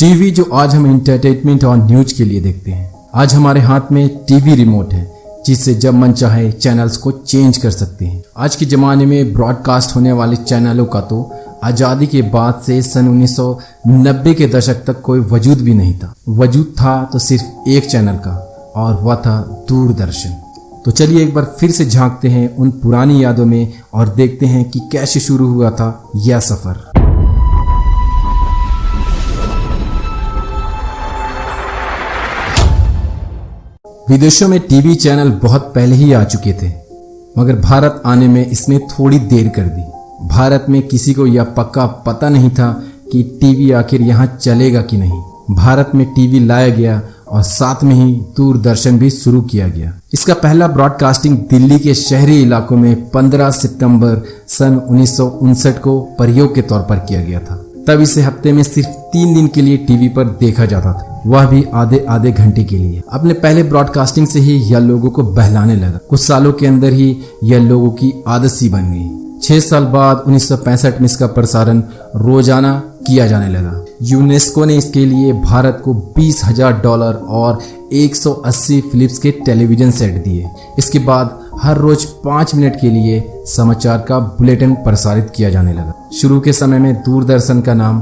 TV जो आज हम एंटरटेनमेंट और न्यूज के लिए देखते हैं, आज हमारे हाथ में टीवी रिमोट है जिससे जब मन चाहे चैनल्स को चेंज कर सकते हैं। आज के ज़माने में ब्रॉडकास्ट होने वाले चैनलों का तो आज़ादी के बाद से सन 1990 के दशक तक कोई वजूद भी नहीं था। वजूद था तो सिर्फ एक चैनल का और वह था दूरदर्शन। तो चलिए एक बार फिर से झांकते हैं उन पुरानी यादों में और देखते हैं कि कैसे शुरू हुआ था यह सफ़र। विदेशों में टीवी चैनल बहुत पहले ही आ चुके थे, मगर भारत आने में इसने थोड़ी देर कर दी। भारत में किसी को यह पक्का पता नहीं था कि टीवी आखिर यहाँ चलेगा कि नहीं। भारत में टीवी लाया गया और साथ में ही दूरदर्शन भी शुरू किया गया। इसका पहला ब्रॉडकास्टिंग दिल्ली के शहरी इलाकों में 15 सितंबर सन 1959 को प्रयोग के तौर पर किया गया था। तब इसे हफ्ते में सिर्फ 3 दिन के लिए टीवी पर देखा जाता था, वह भी आधे घंटे के लिए। अपने पहले ब्रॉडकास्टिंग से ही यह लोगों को बहलाने लगा। कुछ सालों के अंदर ही यह लोगों की आदत सी बन गई। 6 साल बाद 1965 में इसका प्रसारण रोजाना किया जाने लगा। यूनेस्को ने इसके लिए भारत को $20,000 और 180 फिलिप्स के टेलीविजन सेट दिए। इसके बाद हर रोज 5 मिनट के लिए समाचार का बुलेटिन प्रसारित किया जाने लगा। शुरू के समय में दूरदर्शन का नाम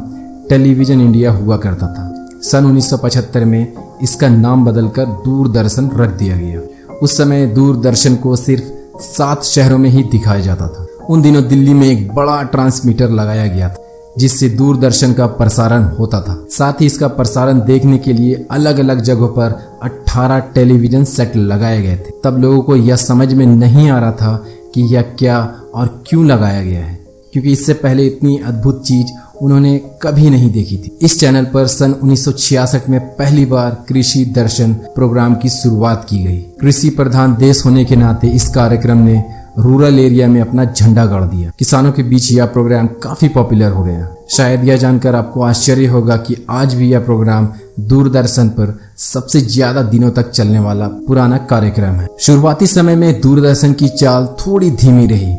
टेलीविजन इंडिया हुआ करता था। सन 1975 में इसका नाम बदलकर दूरदर्शन रख दिया गया। उस समय दूरदर्शन को सिर्फ 7 शहरों में ही दिखाया जाता था। उन दिनों दिल्ली में एक बड़ा ट्रांसमीटर लगाया गया था जिससे दूरदर्शन का प्रसारण होता था। साथ ही इसका प्रसारण देखने के लिए अलग अलग जगहों पर 18 टेलीविजन सेट लगाए गए थे। तब लोगों को यह समझ में नहीं आ रहा था कि यह क्या और क्यों लगाया गया है, क्योंकि इससे पहले इतनी अद्भुत चीज उन्होंने कभी नहीं देखी थी। इस चैनल पर सन 1966 में पहली बार कृषि दर्शन प्रोग्राम की शुरुआत की गई। कृषि प्रधान देश होने के नाते इस कार्यक्रम ने रूरल एरिया में अपना झंडा गाड़ दिया। किसानों के बीच यह प्रोग्राम काफी पॉपुलर हो गया। शायद यह जानकर आपको आश्चर्य होगा कि आज भी यह प्रोग्राम दूरदर्शन पर सबसे ज्यादा दिनों तक चलने वाला पुराना कार्यक्रम है। शुरुआती समय में दूरदर्शन की चाल थोड़ी धीमी रही,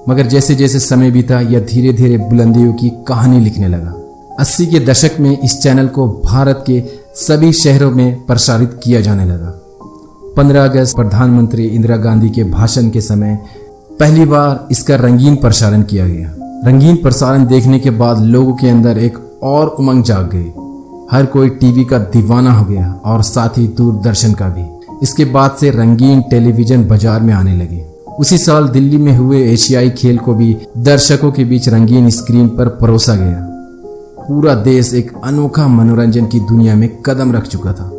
मगर जैसे जैसे समय बीता यह धीरे धीरे बुलंदियों की कहानी लिखने लगा। 80 के दशक में इस चैनल को भारत के सभी शहरों में प्रसारित किया जाने लगा। 15 अगस्त प्रधानमंत्री इंदिरा गांधी के भाषण के समय पहली बार इसका रंगीन प्रसारण किया गया। रंगीन प्रसारण देखने के बाद लोगों के अंदर एक और उमंग जाग गई। हर कोई टीवी का दीवाना हो गया और साथ ही दूरदर्शन का भी। इसके बाद से रंगीन टेलीविजन बाजार में आने लगे। उसी साल दिल्ली में हुए एशियाई खेल को भी दर्शकों के बीच रंगीन स्क्रीन पर परोसा गया। पूरा देश एक अनोखा मनोरंजन की दुनिया में कदम रख चुका था।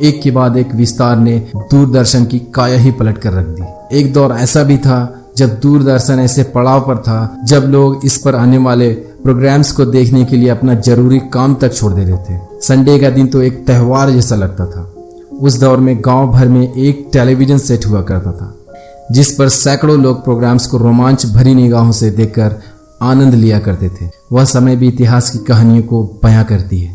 एक के बाद एक विस्तार ने दूरदर्शन की काया ही पलट कर रख दी। एक दौर ऐसा भी था जब दूरदर्शन ऐसे पड़ाव पर था जब लोग इस पर आने वाले प्रोग्राम्स को देखने के लिए अपना जरूरी काम तक छोड़ देते थे। संडे का दिन तो एक त्योहार जैसा लगता था। उस दौर में गांव भर में एक टेलीविजन सेट हुआ करता था जिस पर सैकड़ों लोग प्रोग्राम्स को रोमांच भरी निगाहों से देखकर आनंद लिया करते थे। वह समय भी इतिहास की कहानियों को बयां करती है,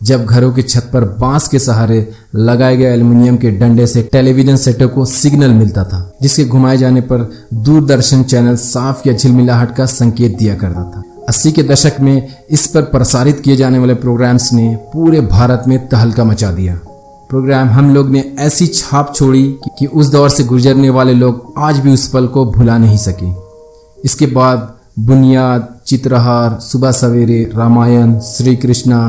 जब घरों की छत पर बांस के सहारे लगाए गए एल्युमिनियम के डंडे से टेलीविजन सेटों को सिग्नल मिलता था, जिसके घुमाए जाने पर दूरदर्शन चैनल साफ या झिलमिलाहट का संकेत दिया करता था। 80 के दशक में इस पर प्रसारित किए जाने वाले प्रोग्राम्स ने पूरे भारत में तहलका मचा दिया। प्रोग्राम हम लोग ने ऐसी छाप छोड़ी कि उस दौर से गुजरने वाले लोग आज भी उस पल को भुला नहीं सके। इसके बाद बुनियाद, चित्रहार, सुबह सवेरे, रामायण, श्री कृष्णा,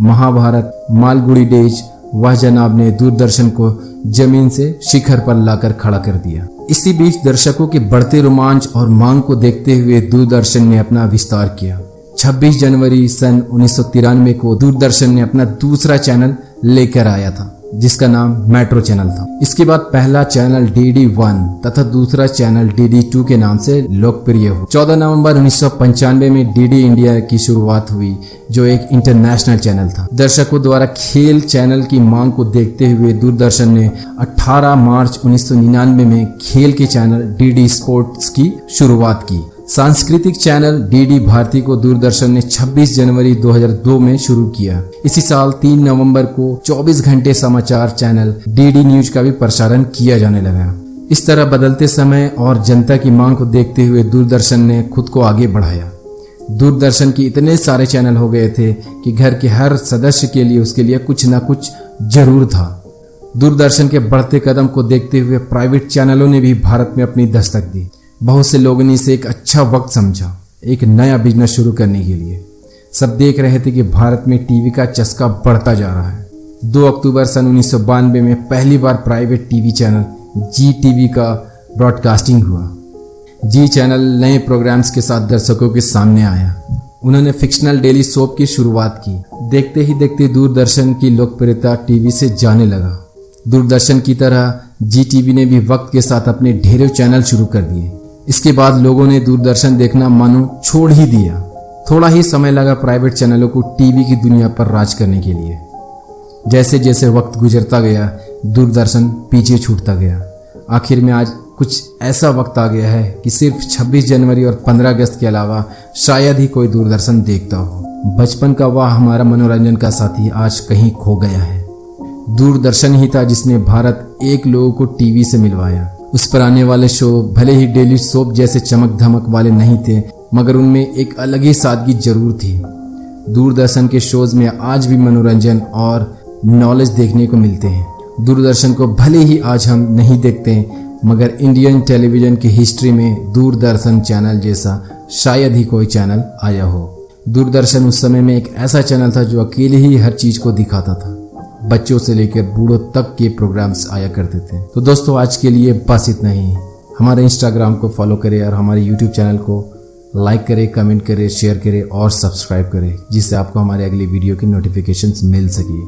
महाभारत, मालगुड़ी डेज, वह जनाब ने दूरदर्शन को जमीन से शिखर पर लाकर खड़ा कर दिया। इसी बीच दर्शकों के बढ़ते रोमांच और मांग को देखते हुए दूरदर्शन ने अपना विस्तार किया। 26 जनवरी सन 1993 को दूरदर्शन ने अपना दूसरा चैनल लेकर आया था जिसका नाम मेट्रो चैनल था। इसके बाद पहला चैनल DD1 तथा दूसरा चैनल DD2 के नाम से लोकप्रिय हुआ। 14 नवंबर 1995 में DD इंडिया की शुरुआत हुई जो एक इंटरनेशनल चैनल था। दर्शकों द्वारा खेल चैनल की मांग को देखते हुए दूरदर्शन ने 18 मार्च 1999 में खेल के चैनल DD स्पोर्ट्स की शुरुआत की। सांस्कृतिक चैनल DD भारती को दूरदर्शन ने 26 जनवरी 2002 में शुरू किया। इसी साल 3 नवंबर को 24 घंटे समाचार चैनल DD न्यूज का भी प्रसारण किया जाने लगा। इस तरह बदलते समय और जनता की मांग को देखते हुए दूरदर्शन ने खुद को आगे बढ़ाया। दूरदर्शन के इतने सारे चैनल हो गए थे कि घर के हर सदस्य के लिए उसके लिए कुछ ना कुछ जरूर था। दूरदर्शन के बढ़ते कदम को देखते हुए प्राइवेट चैनलों ने भी भारत में अपनी दस्तक दी। बहुत से लोगों ने इसे एक अच्छा वक्त समझा एक नया बिजनेस शुरू करने के लिए। सब देख रहे थे कि भारत में टीवी का चस्का बढ़ता जा रहा है। 2 अक्टूबर सन 1992 में पहली बार प्राइवेट टीवी चैनल जी टीवी का ब्रॉडकास्टिंग हुआ। जी चैनल नए प्रोग्राम्स के साथ दर्शकों के सामने आया। उन्होंने फिक्शनल डेली सोप की शुरुआत की। देखते ही देखते दूरदर्शन की लोकप्रियता टीवी से जाने लगा। दूरदर्शन की तरह जी टीवी ने भी वक्त के साथ अपने ढेरों चैनल शुरू कर दिए। इसके बाद लोगों ने दूरदर्शन देखना मानो छोड़ ही दिया। थोड़ा ही समय लगा प्राइवेट चैनलों को टीवी की दुनिया पर राज करने के लिए। जैसे जैसे वक्त गुजरता गया दूरदर्शन पीछे छूटता गया। आखिर में आज कुछ ऐसा वक्त आ गया है कि सिर्फ 26 जनवरी और 15 अगस्त के अलावा शायद ही कोई दूरदर्शन देखता हो। बचपन का वह हमारा मनोरंजन का साथी आज कहीं खो गया है। दूरदर्शन ही था जिसने भारत एक लोगों को टीवी से मिलवाया। उस पर आने वाले शो भले ही डेली सोप जैसे चमक धमक वाले नहीं थे, मगर उनमें एक अलग ही सादगी जरूर थी। दूरदर्शन के शोज में आज भी मनोरंजन और नॉलेज देखने को मिलते हैं। दूरदर्शन को भले ही आज हम नहीं देखते, मगर इंडियन टेलीविजन की हिस्ट्री में दूरदर्शन चैनल जैसा शायद ही कोई चैनल आया हो। दूरदर्शन उस समय में एक ऐसा चैनल था जो अकेले ही हर चीज को दिखाता था। बच्चों से लेकर बूढ़ों तक के प्रोग्राम्स आया करते थे। तो दोस्तों आज के लिए बस इतना ही। हमारे इंस्टाग्राम को फॉलो करें और हमारे यूट्यूब चैनल को लाइक करें, कमेंट करें, शेयर करें और सब्सक्राइब करें, जिससे आपको हमारे अगली वीडियो की नोटिफिकेशंस मिल सके।